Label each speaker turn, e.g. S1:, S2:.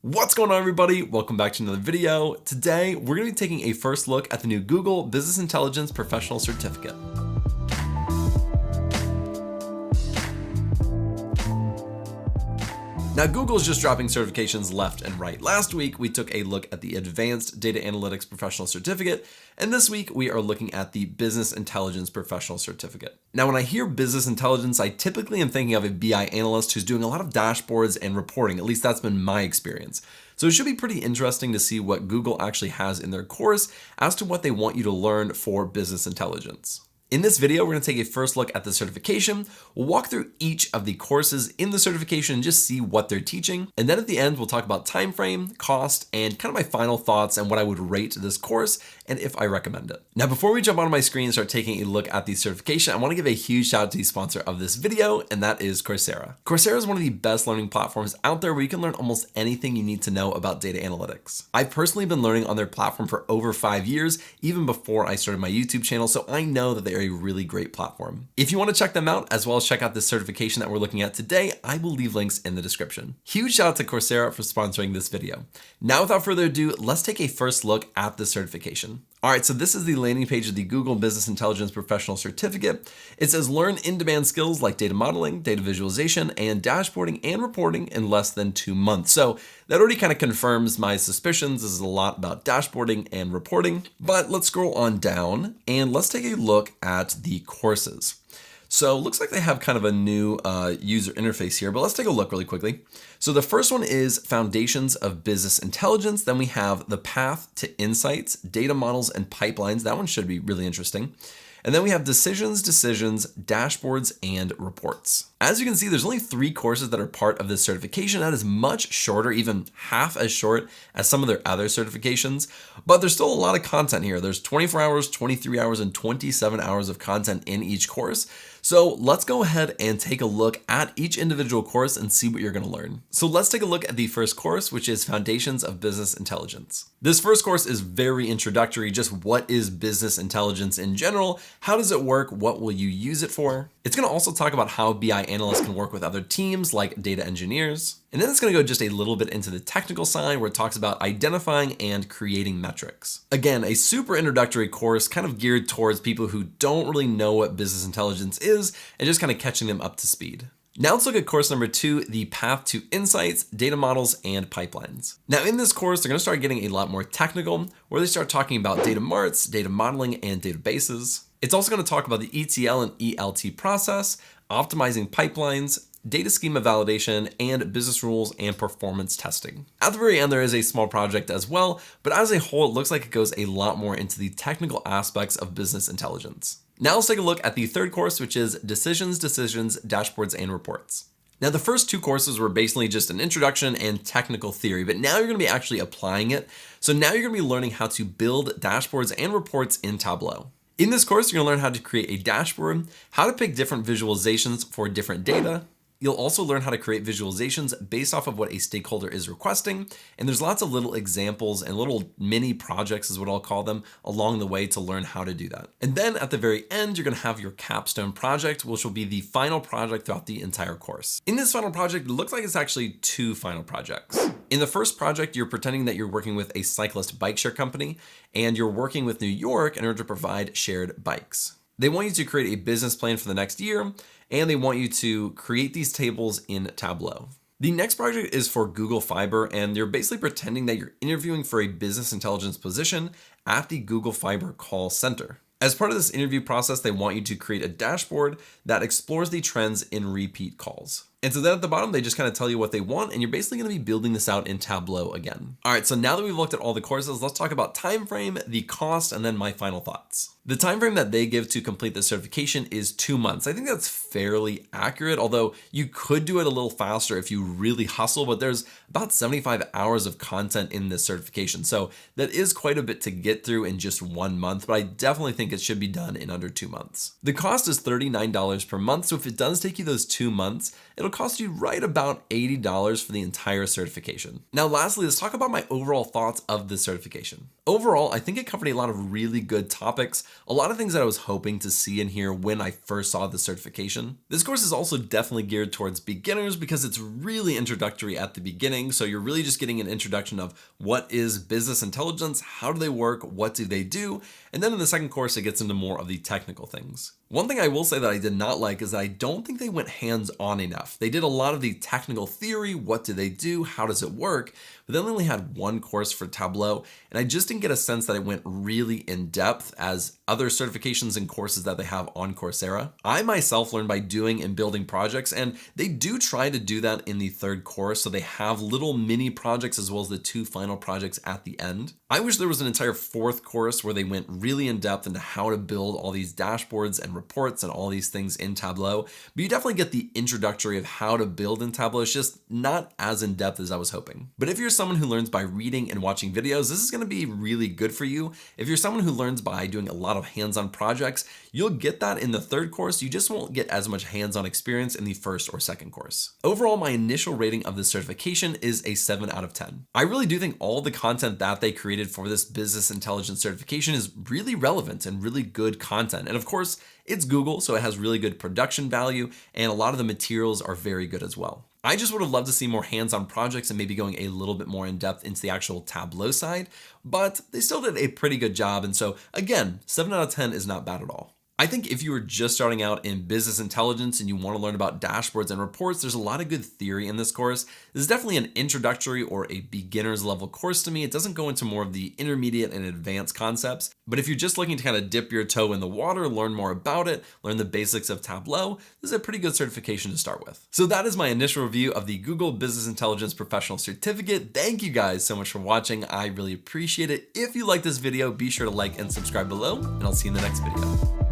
S1: What's going on, everybody? Welcome back to another video. Today, we're going to be taking a first look at the new Google Business Intelligence Professional Certificate. Now, Google's just dropping certifications left and right. Last week, we took a look at the Advanced Data Analytics Professional Certificate, and this week, we are looking at the Business Intelligence Professional Certificate. Now, when I hear business intelligence, I typically am thinking of a BI analyst who's doing a lot of dashboards and reporting. At least that's been my experience. So it should be pretty interesting to see what Google actually has in their course as to what they want you to learn for business intelligence. In this video, we're going to take a first look at the certification. We'll walk through each of the courses in the certification and just see what they're teaching. And then at the end, we'll talk about time frame, cost, and kind of my final thoughts and what I would rate this course and if I recommend it. Now, before we jump onto my screen and start taking a look at the certification, I want to give a huge shout out to the sponsor of this video, and that is Coursera. Coursera is one of the best learning platforms out there where you can learn almost anything you need to know about data analytics. I've personally been learning on their platform for over 5 years, even before I started my YouTube channel, so I know that they are a really great platform. If you want to check them out, as well as check out this certification that we're looking at today, I will leave links in the description. Huge shout out to Coursera for sponsoring this video. Now, without further ado, let's take a first look at the certification. All right, so this is the landing page of the Google Business Intelligence Professional Certificate. It says learn in-demand skills like data modeling, data visualization, and dashboarding and reporting in less than 2 months. So that already kind of confirms my suspicions. This is a lot about dashboarding and reporting, but let's scroll on down and let's take a look at the courses. So it looks like they have kind of a new user interface here, but let's take a look really quickly. So the first one is Foundations of Business Intelligence. Then we have the Path to Insights, Data Models and Pipelines. That one should be really interesting. And then we have Decisions, Dashboards, and Reports. As you can see, there's only 3 courses that are part of this certification. That is much shorter, even half as short as some of their other certifications, but there's still a lot of content here. There's 24 hours, 23 hours, and 27 hours of content in each course. So let's go ahead and take a look at each individual course and see what you're going to learn. So let's take a look at the first course, which is Foundations of Business Intelligence. This first course is very introductory. Just what is business intelligence in general? How does it work? What will you use it for? It's going to also talk about how BI analysts can work with other teams like data engineers. And then it's going to go just a little bit into the technical side where it talks about identifying and creating metrics. Again, a super introductory course kind of geared towards people who don't really know what business intelligence is and just kind of catching them up to speed. Now let's look at course number 2, the Path to Insights, Data Models, and Pipelines. Now in this course, they're going to start getting a lot more technical, where they start talking about data marts, data modeling, and databases. It's also going to talk about the ETL and ELT process, optimizing pipelines, data schema validation, and business rules and performance testing. At the very end, there is a small project as well, but as a whole, it looks like it goes a lot more into the technical aspects of business intelligence. Now let's take a look at the third course, which is Decisions, Dashboards, and Reports. Now, the first 2 courses were basically just an introduction and technical theory, but now you're going to be actually applying it. So now you're going to be learning how to build dashboards and reports in Tableau. In this course, you're going to learn how to create a dashboard, how to pick different visualizations for different data. You'll also learn how to create visualizations based off of what a stakeholder is requesting. And there's lots of little examples and little mini projects is what I'll call them along the way to learn how to do that. And then at the very end, you're going to have your capstone project, which will be the final project throughout the entire course. In this final project, it looks like it's actually 2 final projects. In the first project, you're pretending that you're working with a cyclist bike share company and you're working with New York in order to provide shared bikes. They want you to create a business plan for the next year, and they want you to create these tables in Tableau. The next project is for Google Fiber, and you're basically pretending that you're interviewing for a business intelligence position at the Google Fiber call center. As part of this interview process, they want you to create a dashboard that explores the trends in repeat calls. And so then at the bottom, they just kind of tell you what they want, and you're basically going to be building this out in Tableau again. All right, so now that we've looked at all the courses, let's talk about time frame, the cost, and then my final thoughts. The time frame that they give to complete the certification is 2 months. I think that's fairly accurate, although you could do it a little faster if you really hustle, but there's about 75 hours of content in this certification. So that is quite a bit to get through in just 1 month, but I definitely think it should be done in under 2 months. The cost is $39 per month, so if it does take you those 2 months, it'll cost you right about $80 for the entire certification. Now, lastly, let's talk about my overall thoughts of this certification. Overall, I think it covered a lot of really good topics, a lot of things that I was hoping to see in here when I first saw the certification. This course is also definitely geared towards beginners because it's really introductory at the beginning, so you're really just getting an introduction of what is business intelligence, how do they work, what do they do, and then in the second course it gets into more of the technical things. One thing I will say that I did not like is that I don't think they went hands-on enough. They did a lot of the technical theory, what do they do, how does it work, but then they only had one course for Tableau, and I just didn't get a sense that it went really in depth as other certifications and courses that they have on Coursera. I myself learned by doing and building projects, and they do try to do that in the third course, so they have little mini projects as well as the 2 final projects at the end. I wish there was an entire 4th course where they went really in depth into how to build all these dashboards and reports and all these things in Tableau, but you definitely get the introductory of how to build in Tableau. It's just not as in depth as I was hoping. But if you're someone who learns by reading and watching videos, this is going to be really good for you. If you're someone who learns by doing a lot of hands-on projects, you'll get that in the 3rd course. You just won't get as much hands-on experience in the 1st or 2nd course. Overall, my initial rating of this certification is a 7 out of 10. I really do think all the content that they created for this business intelligence certification is really relevant and really good content. And of course, it's Google, so it has really good production value, and a lot of the materials are very good as well. I just would have loved to see more hands-on projects and maybe going a little bit more in depth into the actual Tableau side, but they still did a pretty good job. And so again, 7 out of 10 is not bad at all. I think if you were just starting out in business intelligence and you want to learn about dashboards and reports, there's a lot of good theory in this course. This is definitely an introductory or a beginner's level course to me. It doesn't go into more of the intermediate and advanced concepts. But if you're just looking to kind of dip your toe in the water, learn more about it, learn the basics of Tableau, this is a pretty good certification to start with. So that is my initial review of the Google Business Intelligence Professional Certificate. Thank you guys so much for watching. I really appreciate it. If you like this video, be sure to like and subscribe below, and I'll see you in the next video.